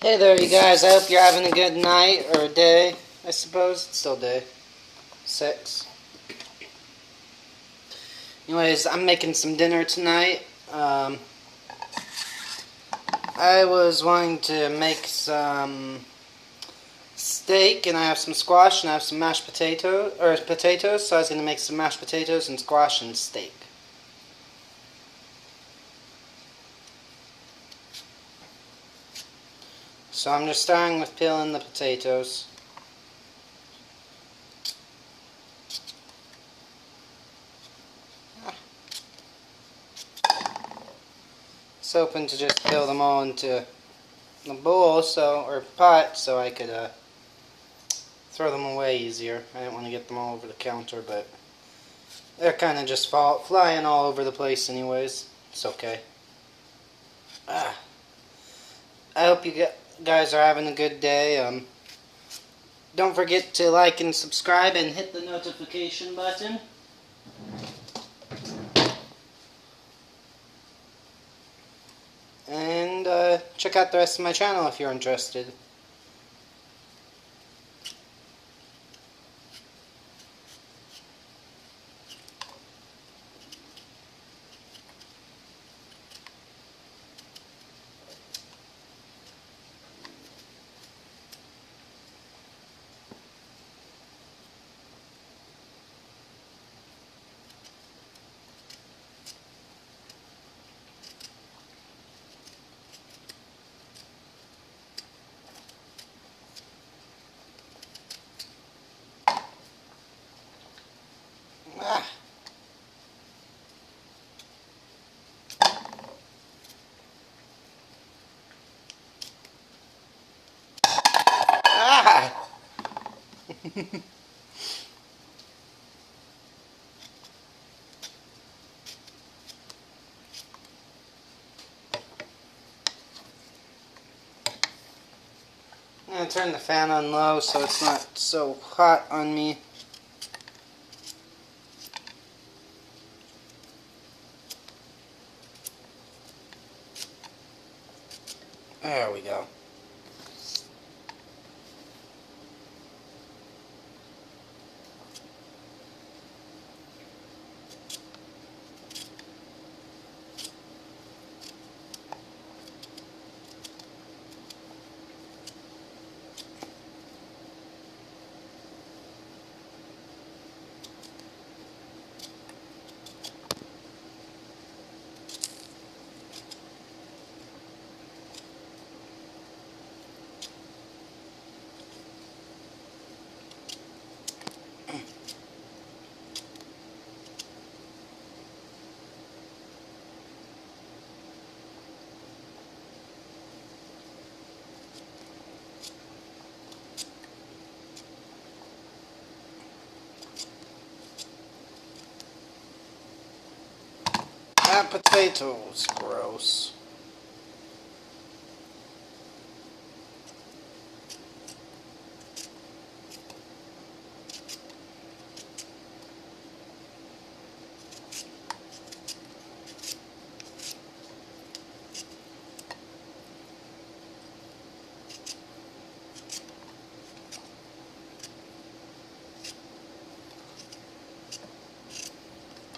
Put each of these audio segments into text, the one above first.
Hey there, you guys. I hope you're having a good night or a day. I suppose it's still day. 6. Anyways, I'm making some dinner tonight. I was wanting to make some steak, and I have some squash, and I have some mashed potatoes. So I was going to make some mashed potatoes and squash and steak. So I'm just starting with peeling the potatoes. Just hoping to just peel them all into a bowl or pot so I could throw them away easier. I didn't want to get them all over the counter, but they're kind of just flying all over the place anyways. It's okay. I hope you guys are having a good day. Don't forget to like and subscribe and hit the notification button. And check out the rest of my channel if you're interested. Ah. Ah. I'm going to turn the fan on low so it's not so hot on me. There we go. That potato's gross.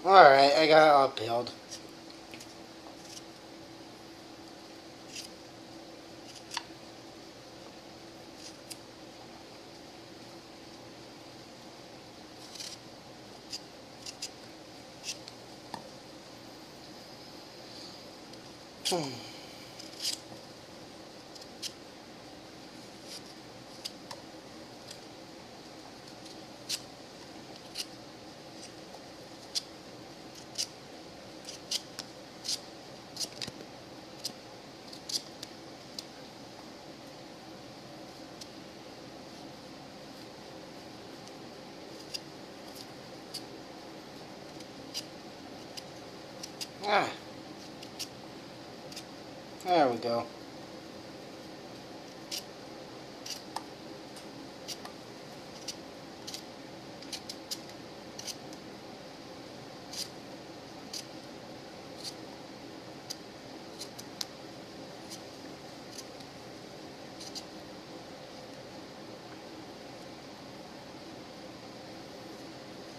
Alright, I got it all peeled. Ah. There we go.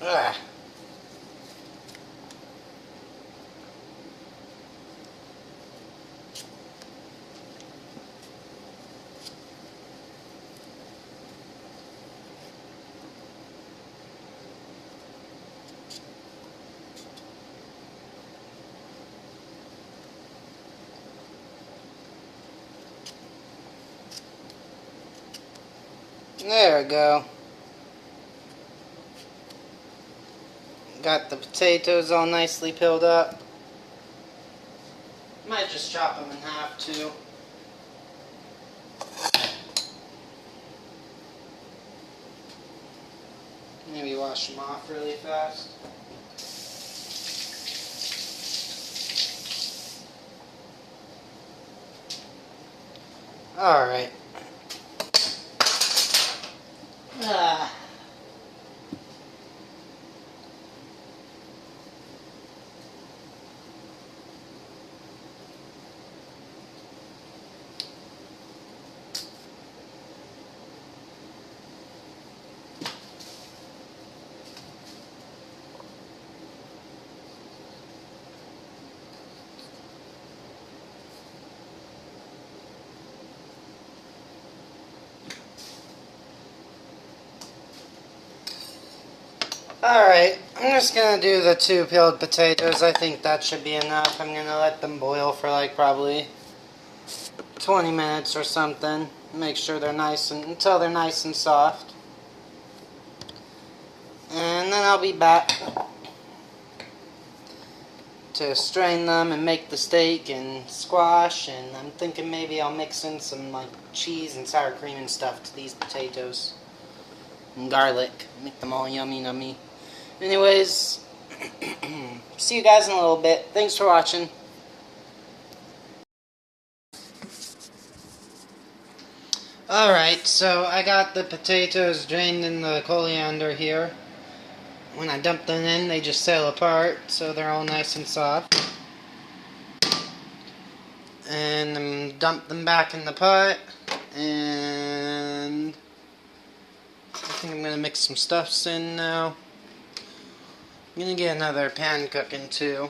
Ugh. There we go. Got the potatoes all nicely peeled up. Might just chop them in half too. Maybe wash them off really fast. Alright. Ah. Alright, I'm just gonna do the 2 peeled potatoes. I think that should be enough. I'm gonna let them boil for like probably 20 minutes or something. Make sure they're until they're nice and soft. And then I'll be back to strain them and make the steak and squash, and I'm thinking maybe I'll mix in some like cheese and sour cream and stuff to these potatoes. And garlic. Make them all yummy nummy. Anyways, see you guys in a little bit. Thanks for watching. Alright, so I got the potatoes drained in the coriander here. When I dump them in, they just sail apart, so they're all nice and soft. And dump them back in the pot, and I think I'm going to mix some stuffs in now. I'm going to get another pan cooking too.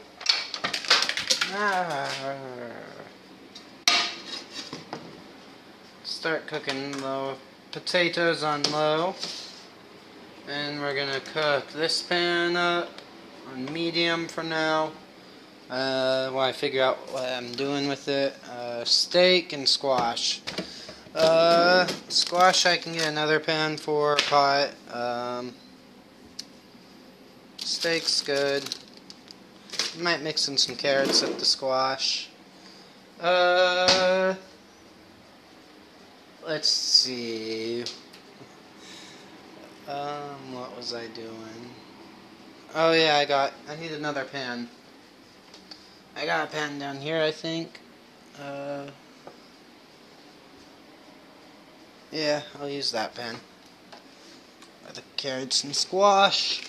Start cooking the potatoes on low. And we're going to cook this pan up on medium for now. While I figure out what I'm doing with it. Steak and squash. Squash I can get another pan for, pot. Steak's good. Might mix in some carrots at the squash. Let's see. What was I doing? Oh yeah, I need another pan. I got a pan down here, I think. Yeah, I'll use that pan. For the carrots and squash.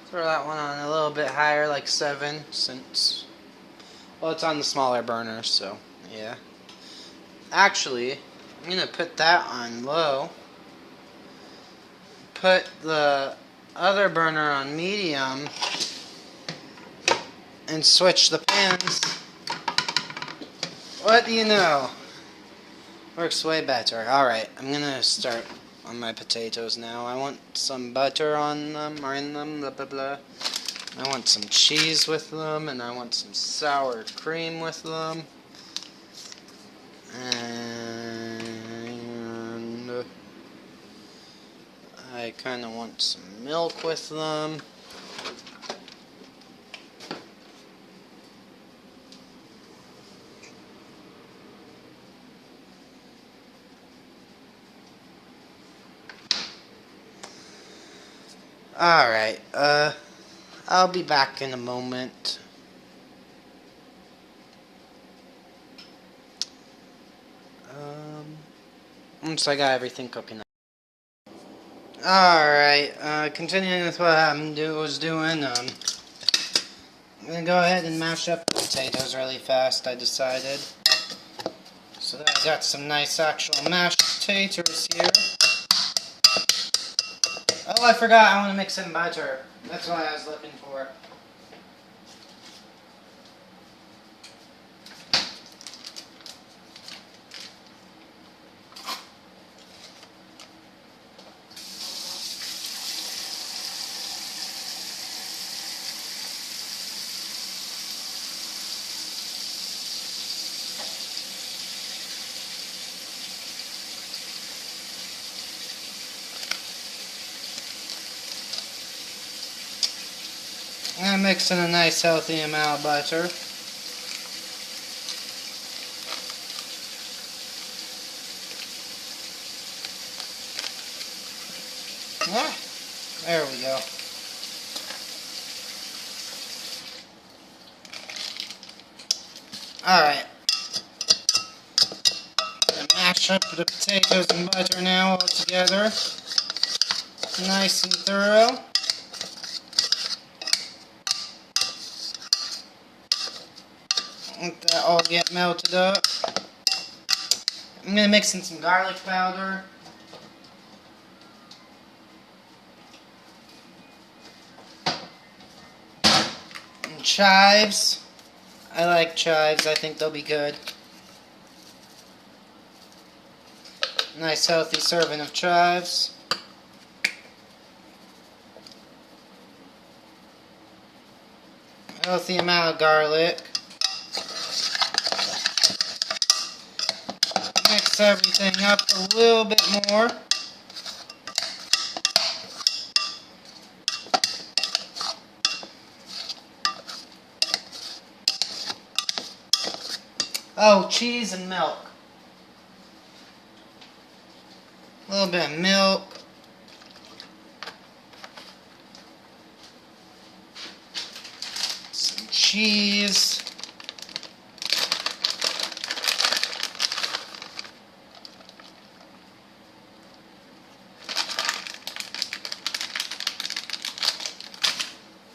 Throw that one on a little bit higher, like 7, since, well, it's on the smaller burner, so, yeah. Actually, I'm going to put that on low. Put the other burner on medium, and switch the pans. What do you know? Works way better. Alright, I'm going to start on my potatoes now. I want some butter on them, or in them, blah blah blah. I want some cheese with them, and I want some sour cream with them. And I kind of want some milk with them. Alright, I'll be back in a moment. Once I got everything cooking. Alright, continuing with what I was doing, I'm going to go ahead and mash up the potatoes really fast, I decided. So that I got some nice actual mashed potatoes here. Oh, I forgot, I want to mix in butter. That's what I was looking for. I'm going to mix in a nice healthy amount of butter. Ah, there we go. Alright. Mash up the potatoes and butter now all together. Nice and thorough. Let that all get melted up. I'm going to mix in some garlic powder. And chives. I like chives. I think they'll be good. Nice healthy serving of chives. Healthy amount of garlic. Mix everything up a little bit more. Oh, cheese and milk. A little bit of milk. Some cheese.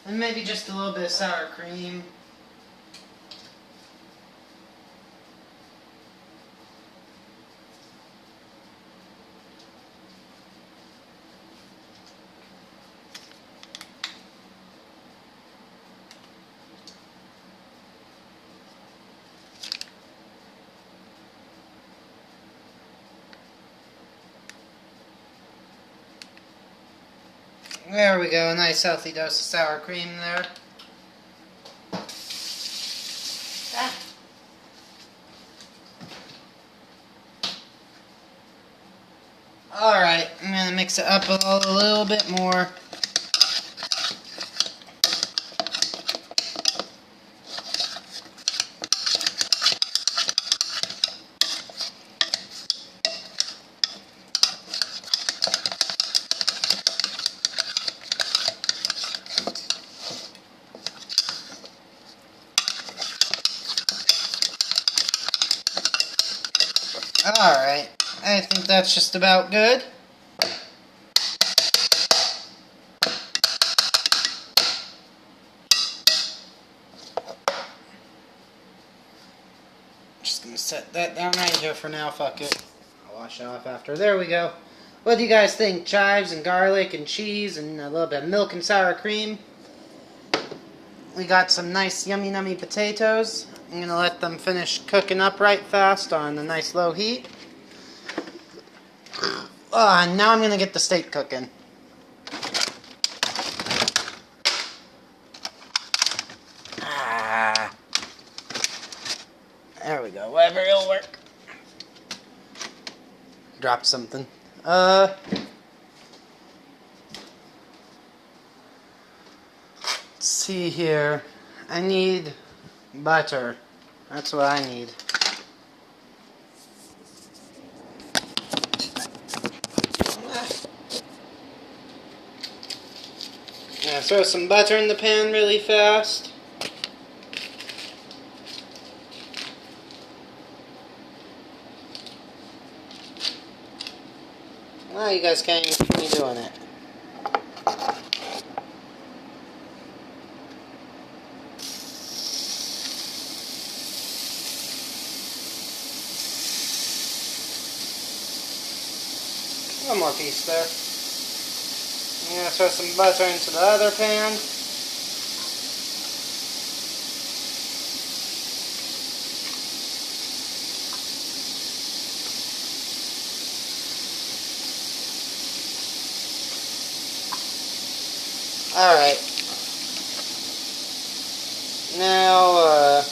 And maybe just a little bit of sour cream. There we go, a nice healthy dose of sour cream there. Alright, I'm going to mix it up a little bit more. Alright, I think that's just about good. Just gonna set that down right here for now, fuck it. I'll wash it off after. There we go. What do you guys think? Chives and garlic and cheese and a little bit of milk and sour cream. We got some nice yummy nummy potatoes. I'm gonna let them finish cooking up right fast on a nice low heat. And now I'm gonna get the steak cooking. There we go. Whatever, it'll work. Dropped something. Let's see here. I need butter. That's what I need. Yeah, throw some butter in the pan really fast. Well, you guys can't even see me doing it. One more piece there. I'm going to throw some butter into the other pan. Alright. Now, I'm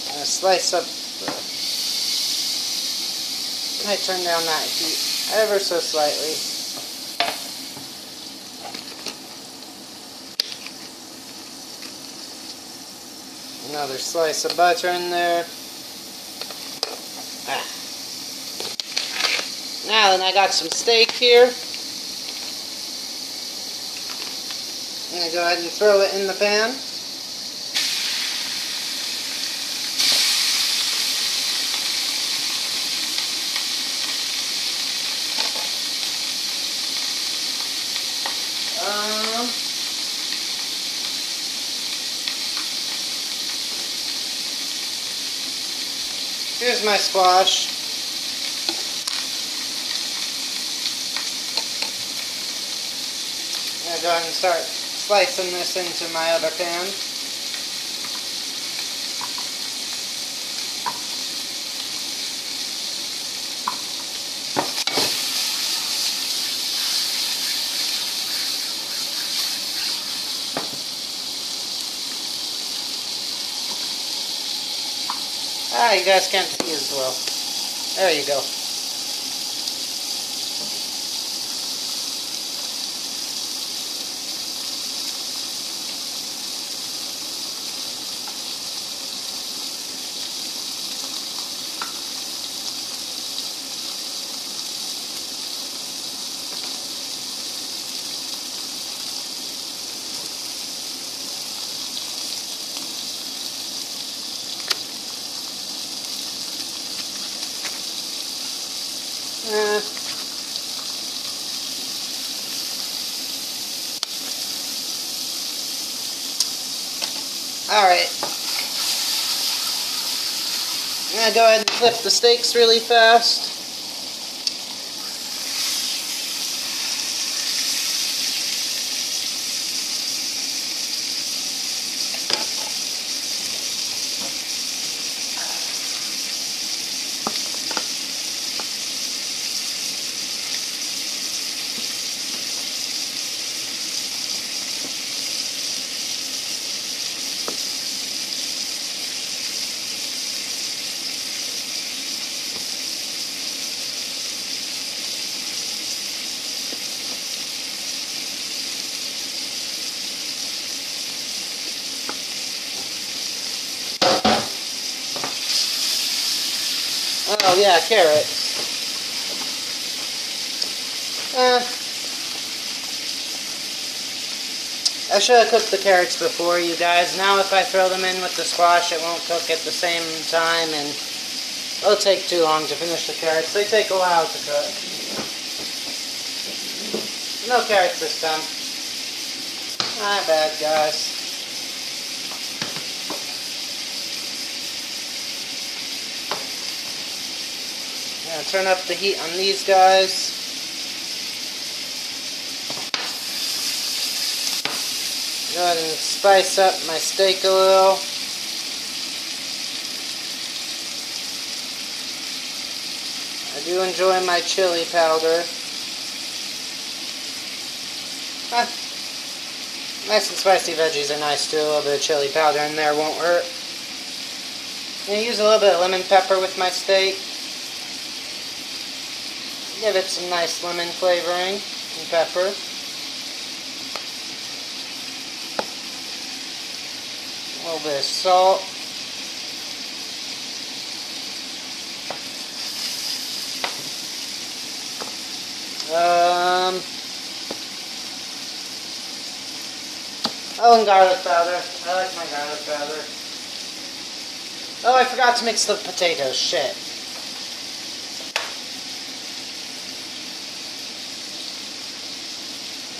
going to slice up I might turn down that heat ever so slightly. Another slice of butter in there. Now then, I got some steak here. I'm going to go ahead and throw it in the pan. Here's my squash. I'm going to go ahead and start slicing this into my other pan. You guys can't see as well. There you go. Alright. I'm going to go ahead and flip the steaks really fast. Oh yeah, carrots. I should have cooked the carrots before, you guys. Now if I throw them in with the squash, it won't cook at the same time, and it'll take too long to finish the carrots. They take a while to cook. No carrots this time. My bad, guys. I'm going to turn up the heat on these guys. Go ahead and spice up my steak a little. I do enjoy my chili powder. Nice and spicy veggies are nice too. A little bit of chili powder in there won't hurt. I'm going to use a little bit of lemon pepper with my steak. Give it some nice lemon flavoring and pepper. A little bit of salt. Oh, and garlic powder. I like my garlic powder. Oh, I forgot to mix the potatoes. Shit.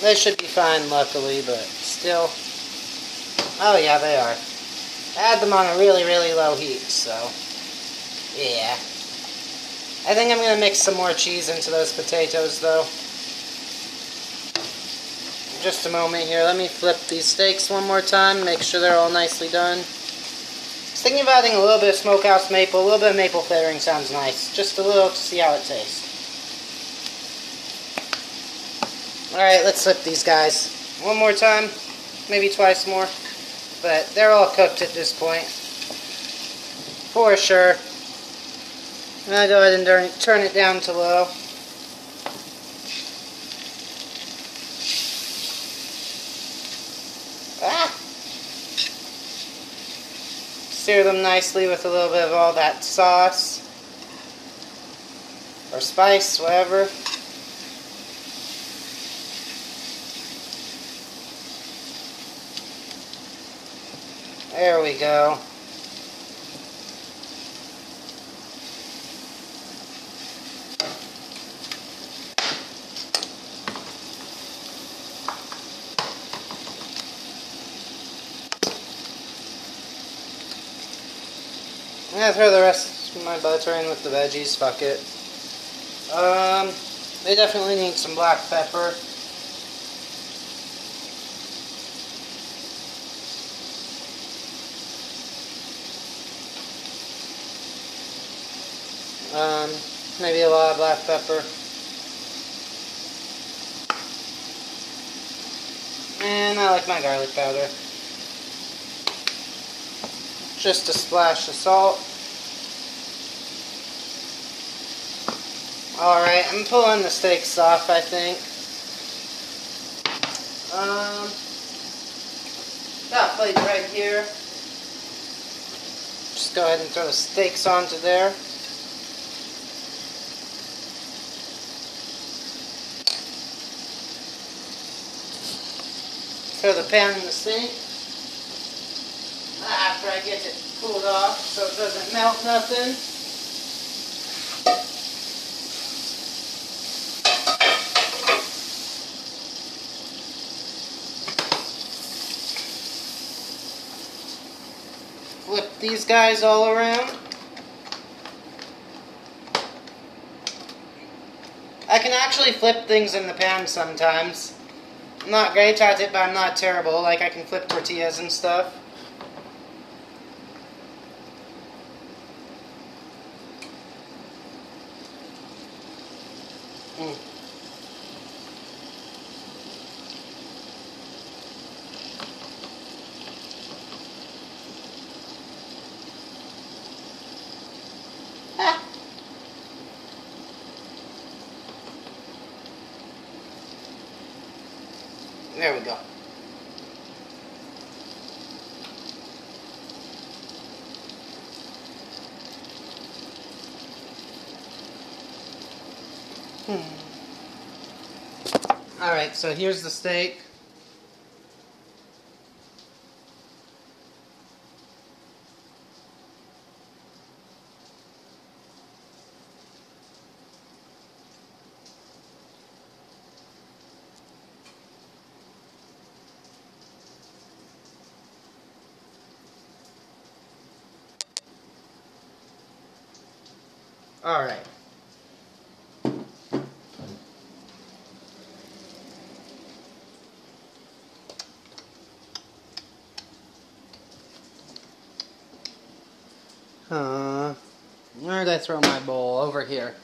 They should be fine, luckily, but still. Oh yeah, they are. I had them on a really, really low heat, so yeah. I think I'm gonna mix some more cheese into those potatoes, though. Just a moment here. Let me flip these steaks one more time, make sure they're all nicely done. I was thinking of adding a little bit of smokehouse maple. A little bit of maple flavoring sounds nice. Just a little to see how it tastes. Alright, let's flip these guys. One more time. Maybe twice more. But they're all cooked at this point. For sure. I'm going to go ahead and turn it down to low. Sear them nicely with a little bit of all that sauce. Or spice, whatever. There we go. I'm gonna throw the rest of my butter in with the veggies, fuck it. They definitely need some black pepper. Maybe a lot of black pepper. And I like my garlic powder. Just a splash of salt. Alright, I'm pulling the steaks off, I think. Got a plate right here. Just go ahead and throw the steaks onto there. Throw the pan in the sink. After I get it cooled off so it doesn't melt nothing. Flip these guys all around. I can actually flip things in the pan sometimes. I'm not great at it, but I'm not terrible. Like, I can flip tortillas and stuff. There we go. Alright, so here's the steak. Alright. Where did I throw my bowl? Over here.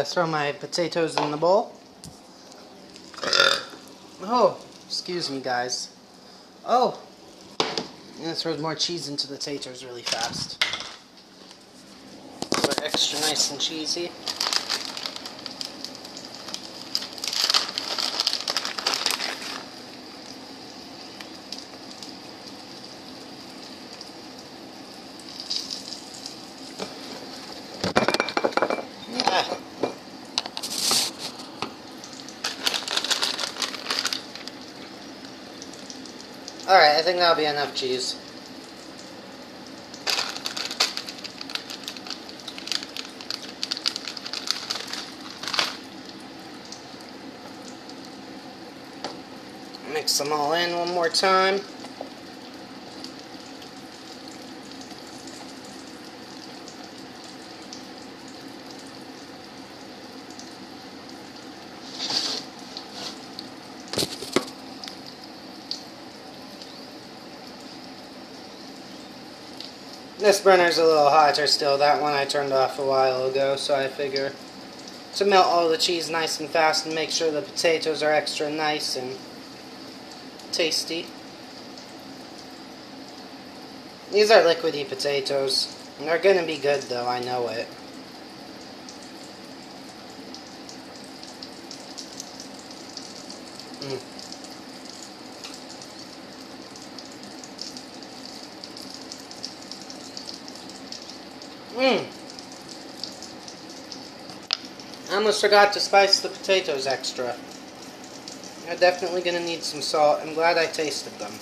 Throw my potatoes in the bowl. Oh, excuse me, guys. Oh, I'm gonna throw more cheese into the taters really fast. So they're extra nice and cheesy. Alright, I think that'll be enough cheese. mix them all in one more time. This burner's a little hotter still. That one I turned off a while ago, so I figure to melt all the cheese nice and fast and make sure the potatoes are extra nice and tasty. These are liquidy potatoes. And they're gonna be good though, I know it. I almost forgot to spice the potatoes extra. They're definitely gonna need some salt. I'm glad I tasted them.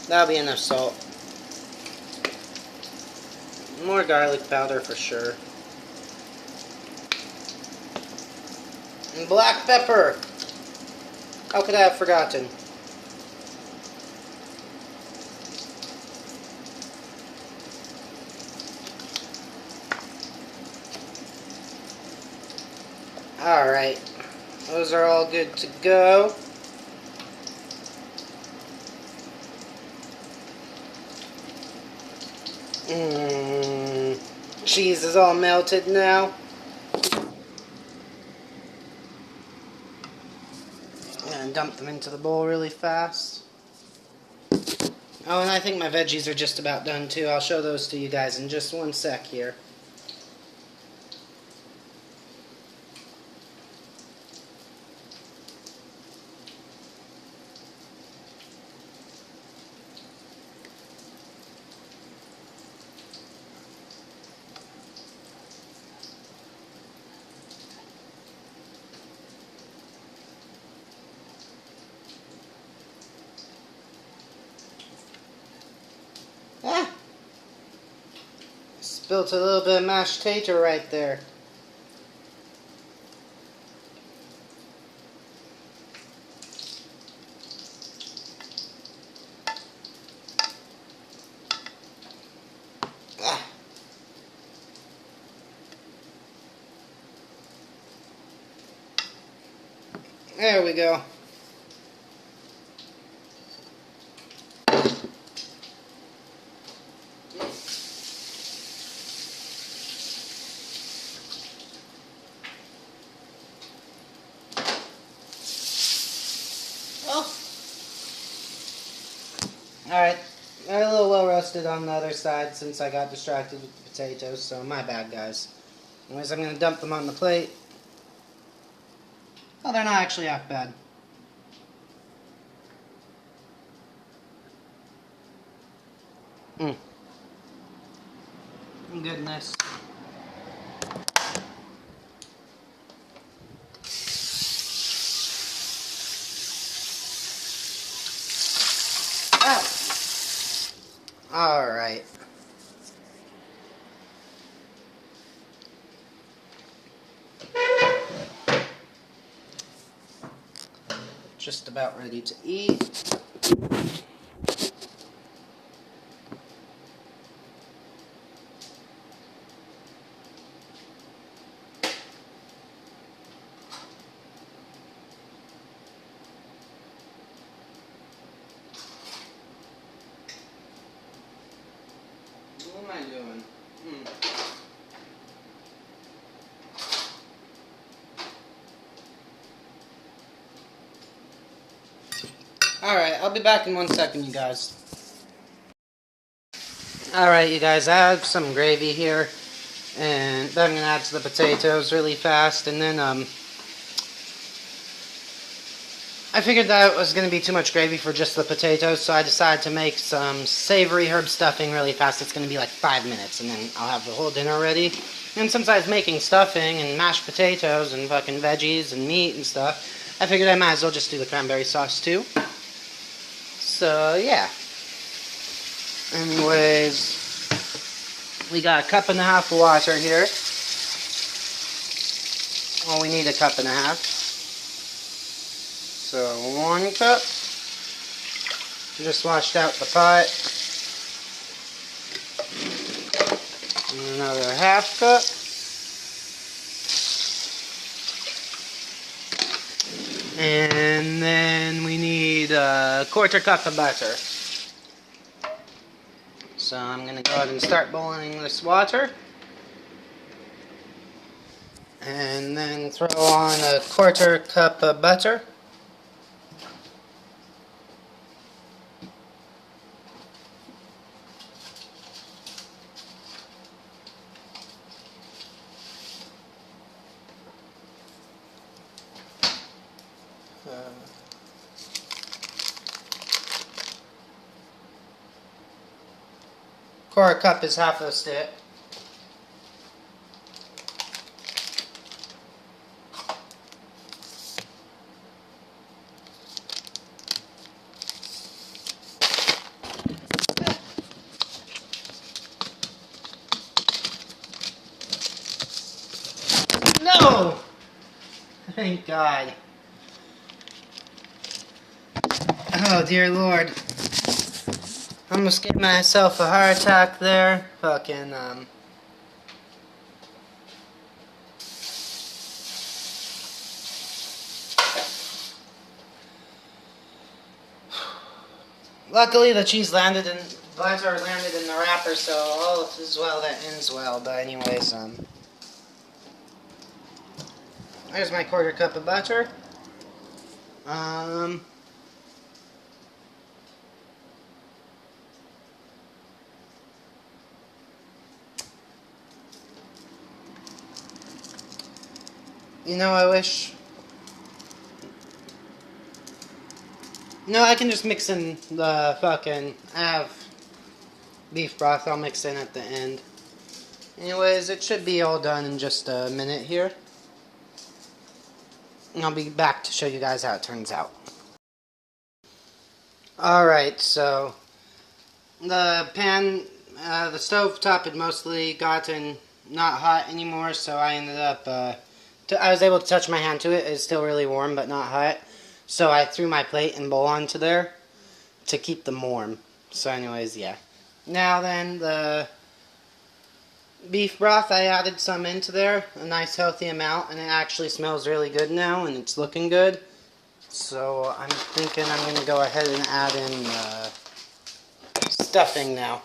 That'll be enough salt. More garlic powder for sure. And black pepper! How could I have forgotten? Alright, those are all good to go. Cheese is all melted now. And dump them into the bowl really fast. Oh, and I think my veggies are just about done too. I'll show those to you guys in just one sec here. Spilt a little bit of mashed tater right there. There we go. Alright, they're a little well roasted on the other side since I got distracted with the potatoes, so my bad, guys. Anyways, I'm going to dump them on the plate. Oh, they're not actually half bad. Goodness. Alright. Just about ready to eat. What am I doing? Alright, I'll be back in 1 second, you guys. Alright, you guys, I have some gravy here, and that I'm going to add to the potatoes really fast, and then, I figured that was going to be too much gravy for just the potatoes, so I decided to make some savory herb stuffing really fast. It's going to be like 5 minutes, and then I'll have the whole dinner ready. And since I was making stuffing and mashed potatoes and fucking veggies and meat and stuff, I figured I might as well just do the cranberry sauce too. So, yeah. Anyways, We got a cup and a half of water here. Well, we need a cup and a half. So 1 cup. Just washed out the pot. And another half cup. And then we need a 1/4 cup of butter. So I'm going to go ahead and start boiling this water. And then throw on a 1/4 cup of butter. Quarter cup is half a stick. No! Thank God. Oh dear Lord. I almost gave myself a heart attack there. Fucking, Luckily the cheese butter landed in the wrapper, so all is well that ends well. But anyways, there's my 1/4 cup of butter. You know, I wish... No, I can just mix in the fucking... I have beef broth I'll mix in at the end. Anyways, it should be all done in just a minute here. And I'll be back to show you guys how it turns out. Alright, so... The pan... the stove top had mostly gotten not hot anymore, so I ended up... I was able to touch my hand to it. It's still really warm, but not hot. So I threw my plate and bowl onto there to keep them warm. So anyways, yeah. Now then, the beef broth, I added some into there. A nice healthy amount. And it actually smells really good now. And it's looking good. So I'm thinking I'm going to go ahead and add in stuffing now.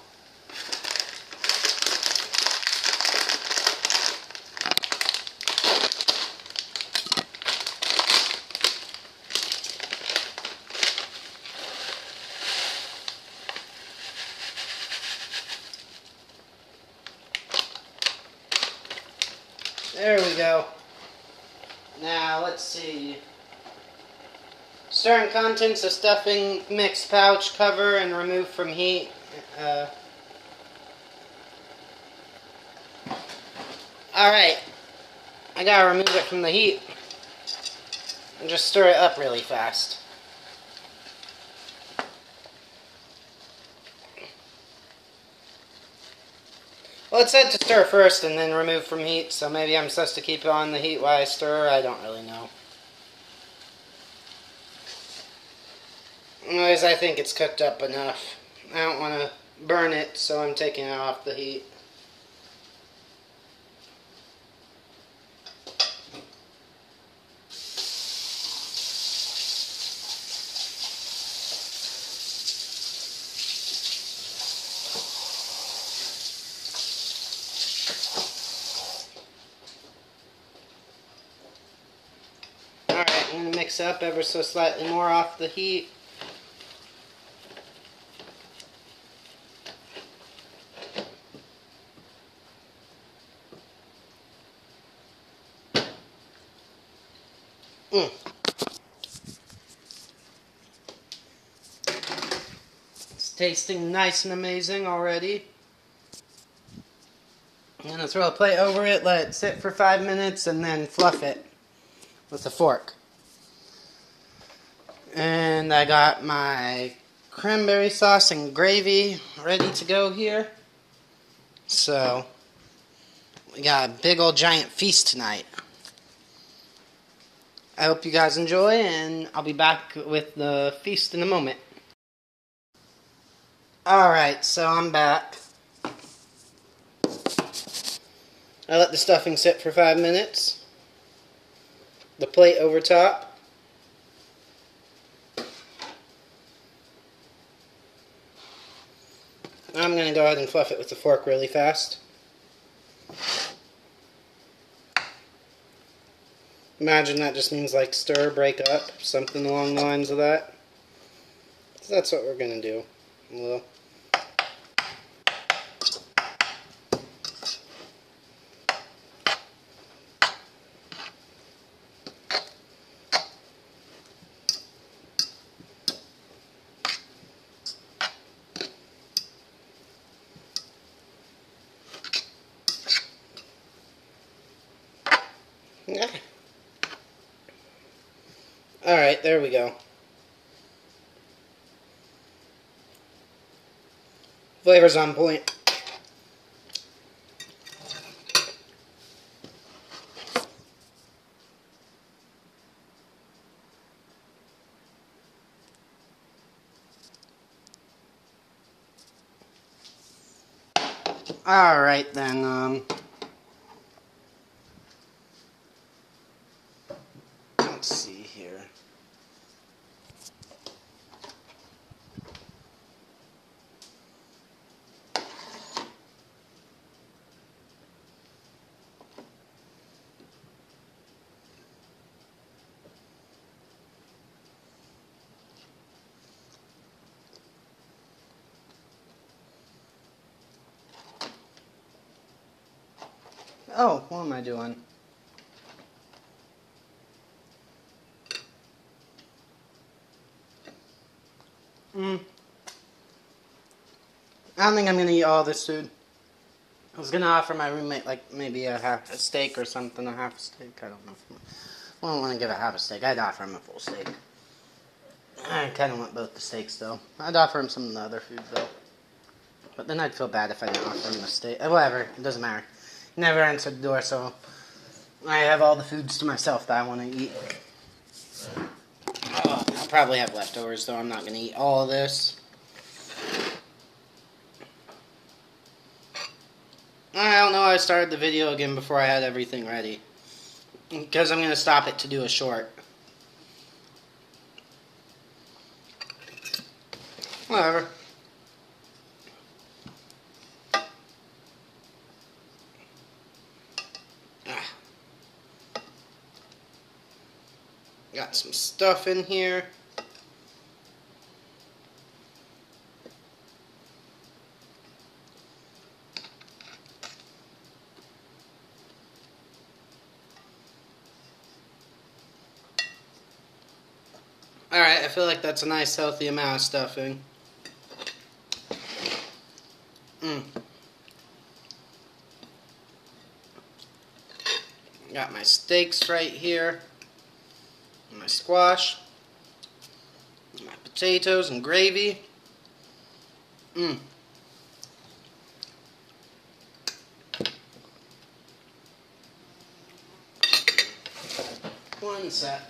There we go. Now, let's see. Stir in contents of stuffing, mix pouch, cover, and remove from heat. Alright. I gotta remove it from the heat. And just stir it up really fast. Well, it said to stir first and then remove from heat, so maybe I'm supposed to keep it on the heat while I stir. I don't really know. Anyways, I think it's cooked up enough. I don't want to burn it, so I'm taking it off the heat. Alright, I'm going to mix up ever so slightly more off the heat. It's tasting nice and amazing already. I'm going to throw a plate over it, let it sit for 5 minutes, and then fluff it with a fork. And I got my cranberry sauce and gravy ready to go here. So, we got a big old giant feast tonight. I hope you guys enjoy, and I'll be back with the feast in a moment. Alright, so I'm back. I let the stuffing sit for 5 minutes. The plate over top. I'm going to go ahead and fluff it with the fork really fast. Imagine that just means like stir, break up, something along the lines of that. So that's what we're going to do. A little. Yeah. Alright, there we go. Flavor's on point. Alright then, let's see here. Oh, what am I doing? I don't think I'm gonna eat all this food. I was gonna offer my roommate like maybe a steak or something, a half a steak. I don't know. I don't want to give a half a steak. I'd offer him a full steak. I kind of want both the steaks though. I'd offer him some of the other food though. But then I'd feel bad if I didn't offer him a steak. Whatever, it doesn't matter. He never answered the door, so I have all the foods to myself that I want to eat. Oh, I'll probably have leftovers though. I'm not gonna eat all of this. I don't know, I started the video again before I had everything ready. Because I'm going to stop it to do a short. Whatever. Got some stuff in here. Alright, I feel like that's a nice healthy amount of stuffing. Got my steaks right here. My squash. My potatoes and gravy. One sec.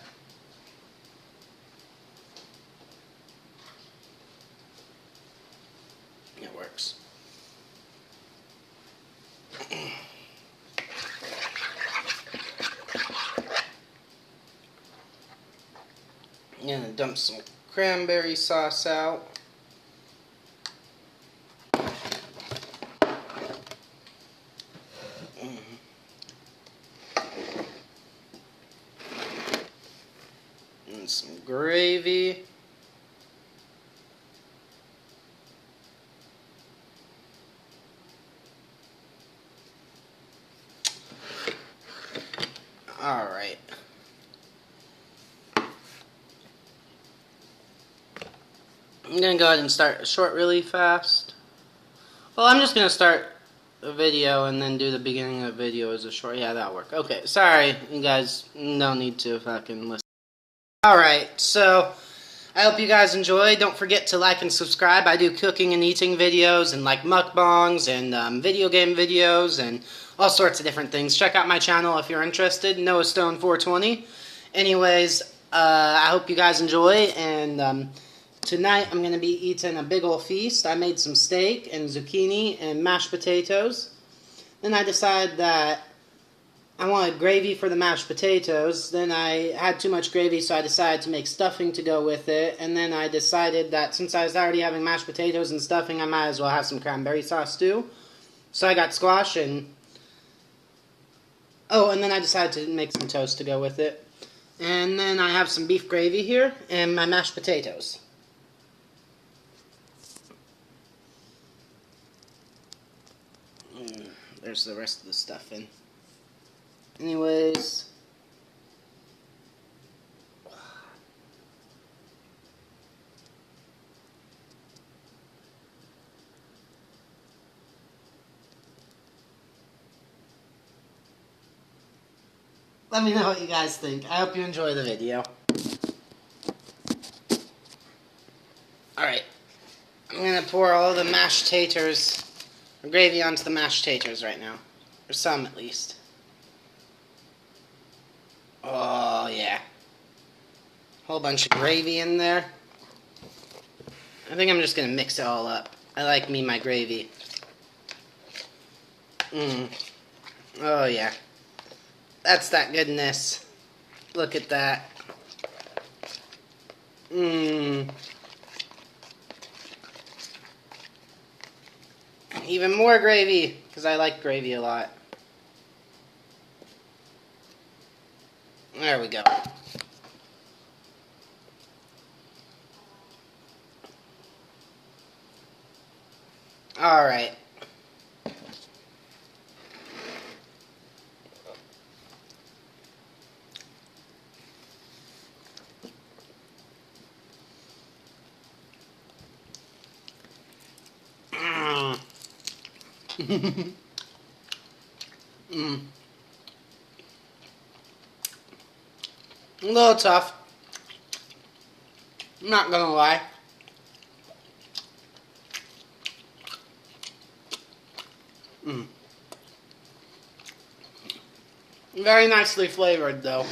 It works. I'm gonna dump some cranberry sauce out. And some gravy. Alright. I'm going to go ahead and start a short really fast. Well, I'm just going to start a video and then do the beginning of the video as a short. Yeah, that'll work. Okay, sorry, you guys don't need to fucking listen. Alright, so I hope you guys enjoy. Don't forget to like and subscribe. I do cooking and eating videos and like mukbangs and video game videos and all sorts of different things. Check out my channel if you're interested, Noah Stone 420. Anyways, I hope you guys enjoy, and tonight I'm going to be eating a big ol' feast. I made some steak and zucchini and mashed potatoes. Then I decided that I wanted gravy for the mashed potatoes. Then I had too much gravy, so I decided to make stuffing to go with it. And then I decided that since I was already having mashed potatoes and stuffing, I might as well have some cranberry sauce too. So I got squash and... oh, and then I decided to make some toast to go with it. And then I have some beef gravy here and my mashed potatoes. There's the rest of the stuffing. Anyways, let me know what you guys think. I hope you enjoy the video. Alright, I'm going to pour all the mashed taters, or gravy onto the mashed taters right now. Or some at least. Oh, yeah. Whole bunch of gravy in there. I think I'm just going to mix it all up. I like my gravy. Oh, yeah. That's that goodness. Look at that. Even more gravy, because I like gravy a lot. There we go. Alright. A little tough. I'm not gonna lie. Very nicely flavored, though.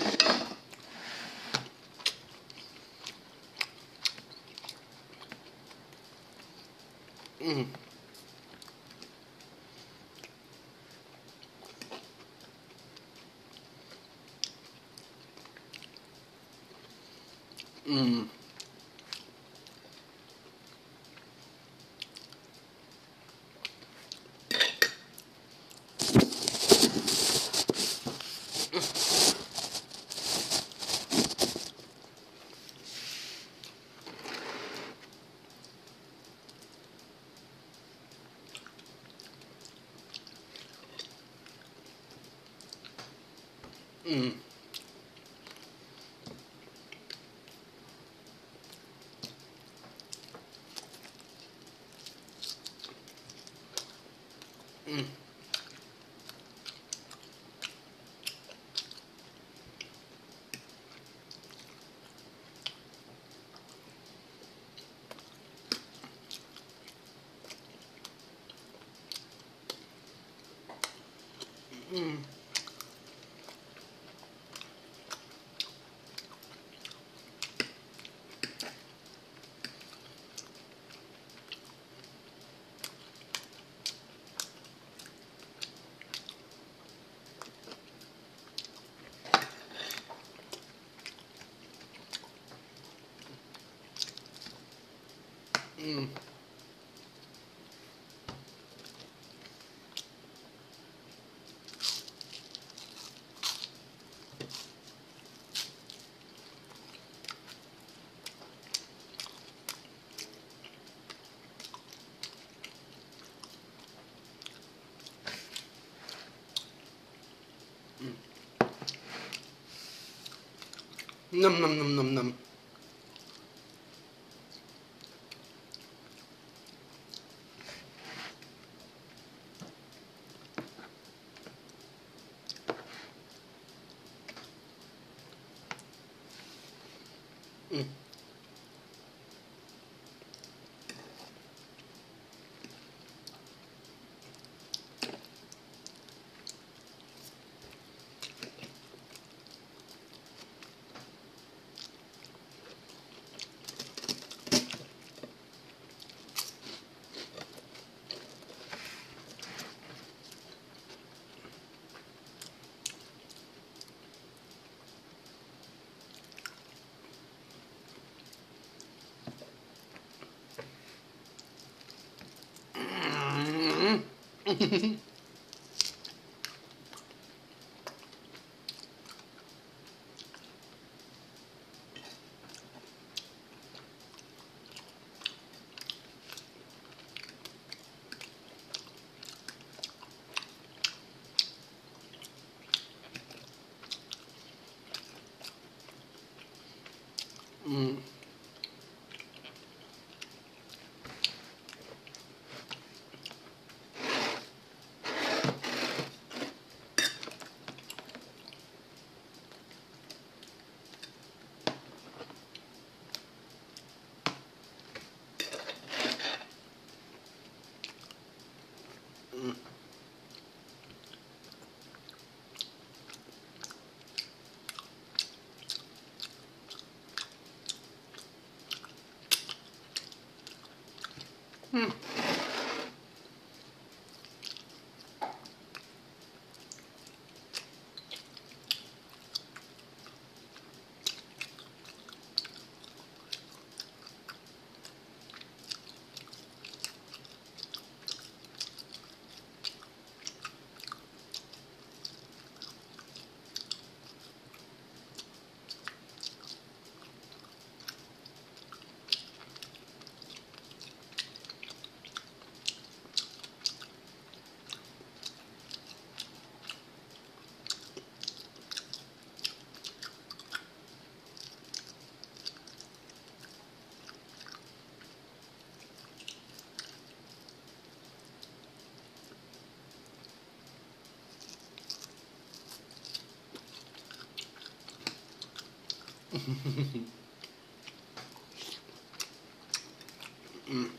Num num num num num. Mm. Mm. Mm. Mm.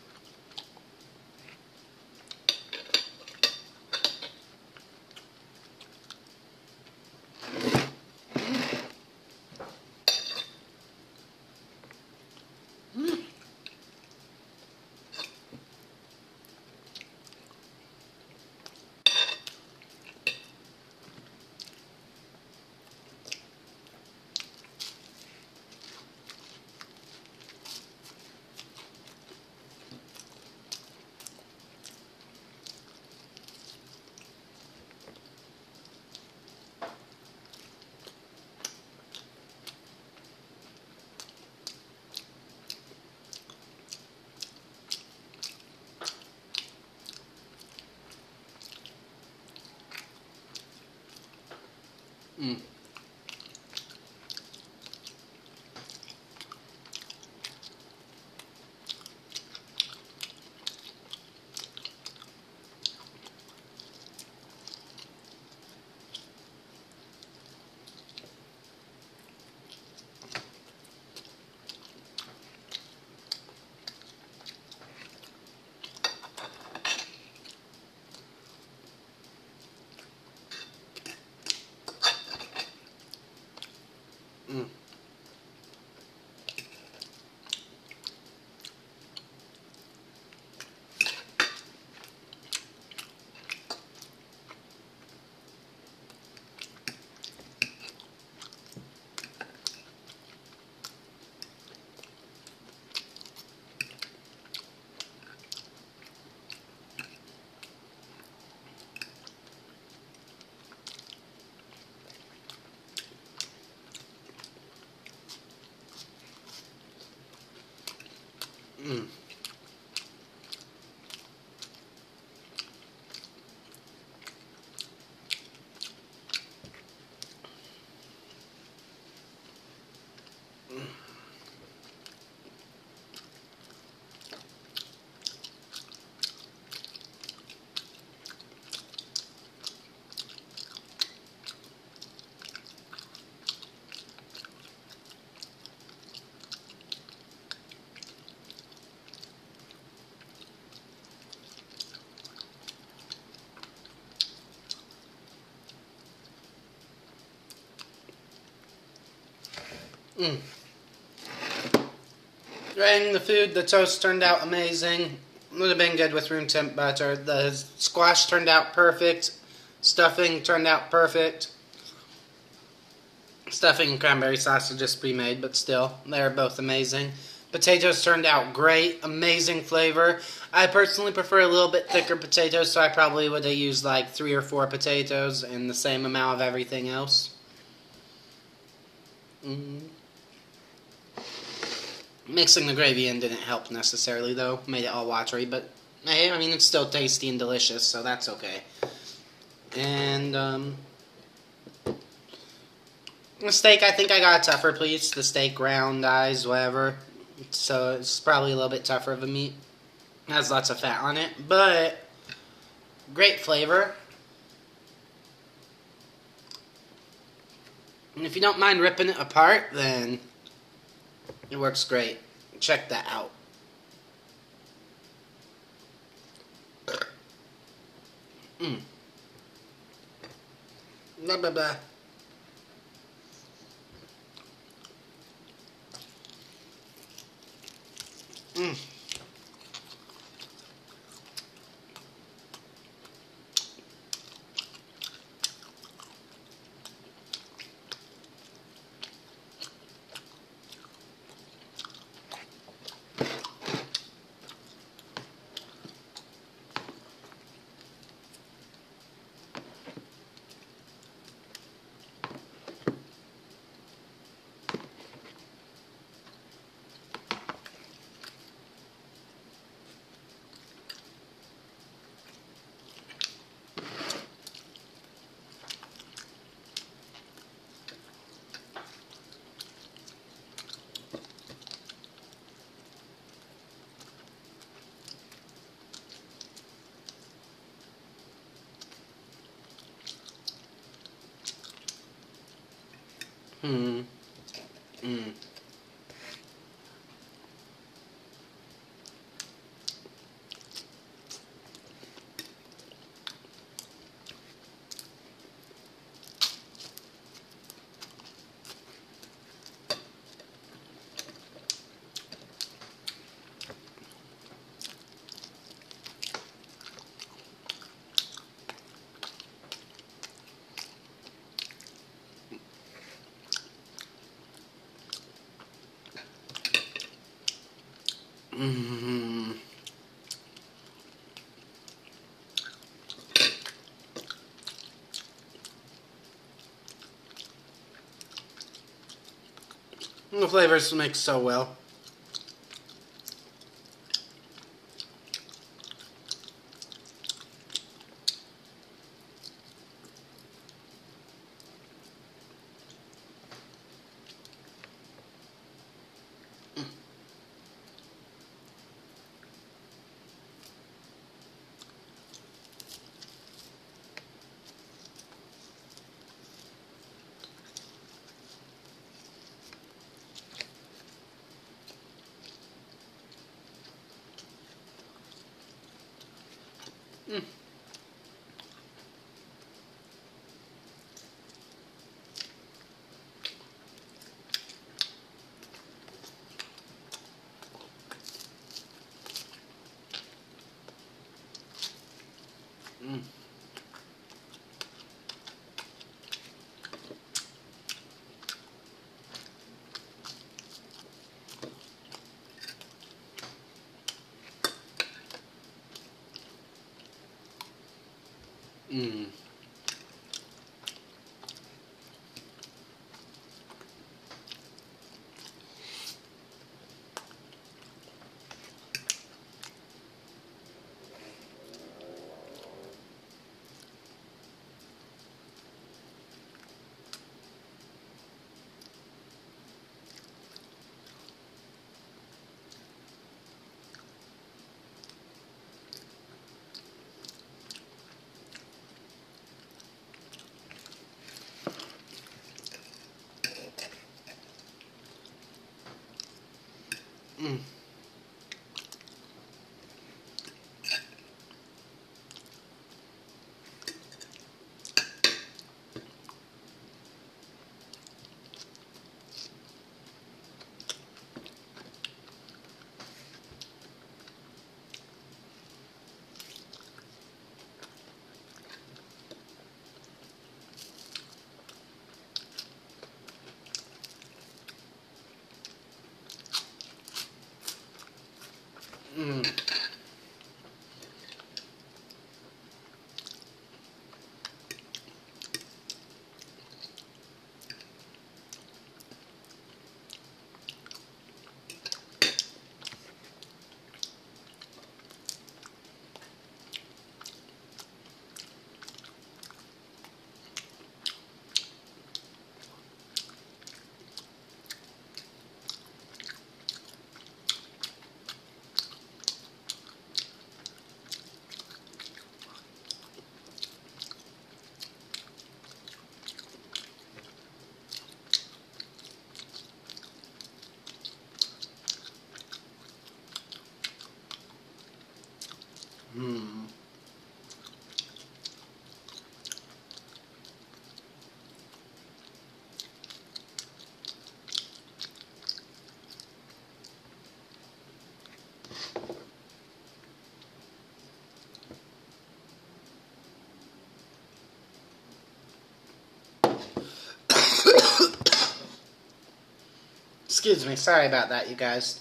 Mm. Mm. Mm. Mm. Rating the food, the toast turned out amazing. Would have been good with room temp butter. The squash turned out perfect. Stuffing turned out perfect. Stuffing and cranberry sauce are just pre-made, but still, they're both amazing. Potatoes turned out great, amazing flavor. I personally prefer a little bit thicker potatoes, so I probably would have used like 3 or 4 potatoes and the same amount of everything else. Mixing the gravy in didn't help necessarily, though. Made it all watery, but hey, I mean, it's still tasty and delicious, so that's okay. And, the steak, I think I got a tougher piece. The steak, round, eyes, whatever. So it's probably a little bit tougher of a meat. It has lots of fat on it, but great flavor. And if you don't mind ripping it apart, then it works great. Check that out. Blah, blah, blah. The flavors mix so well. Excuse me, sorry about that, you guys.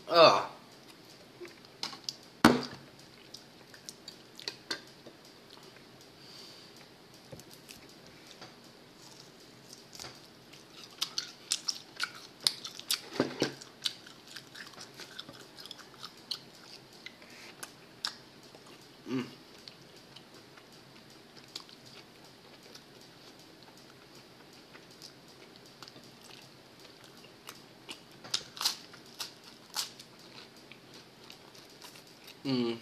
Oh. Mm. Mm.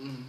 Mm.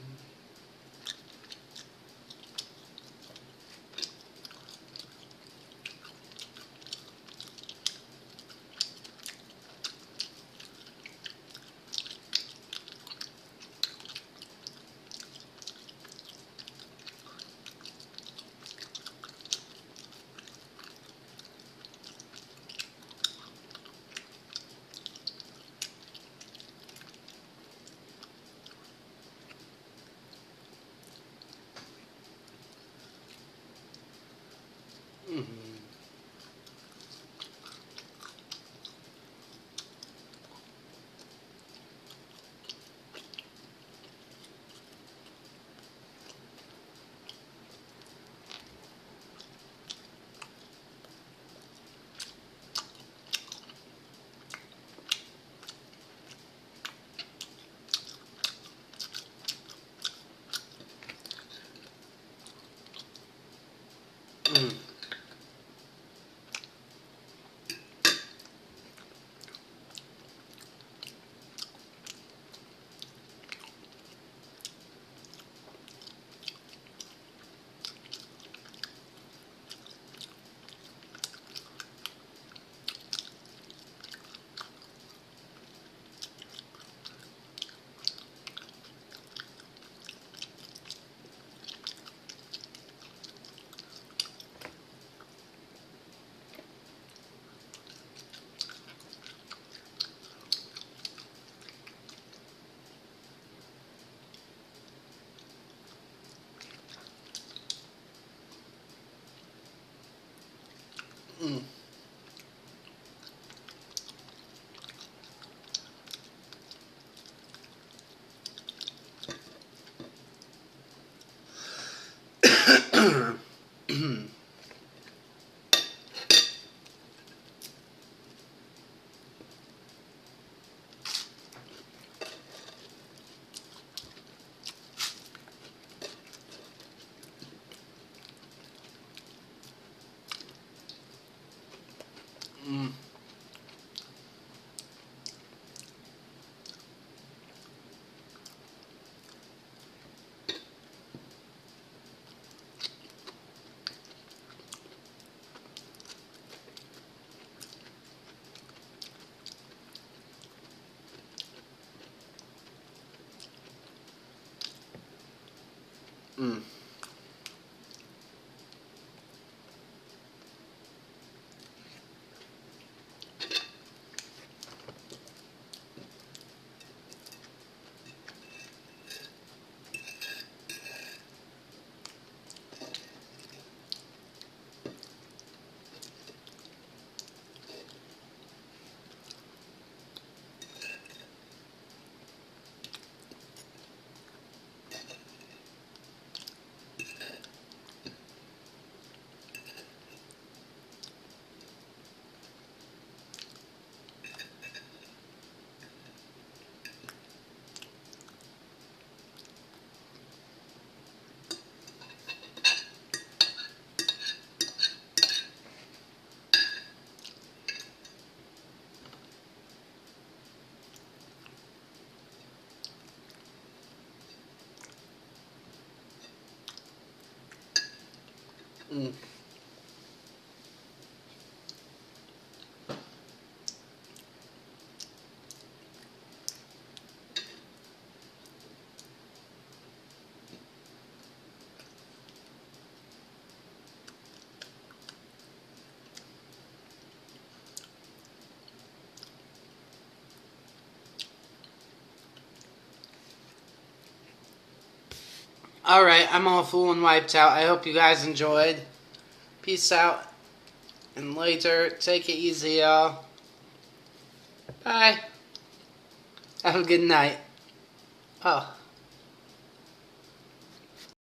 Mm. Mm. Mm. Mm. Mm. Mm. Alright, I'm all full and wiped out. I hope you guys enjoyed. Peace out. And later, take it easy, y'all. Bye. Have a good night. Oh.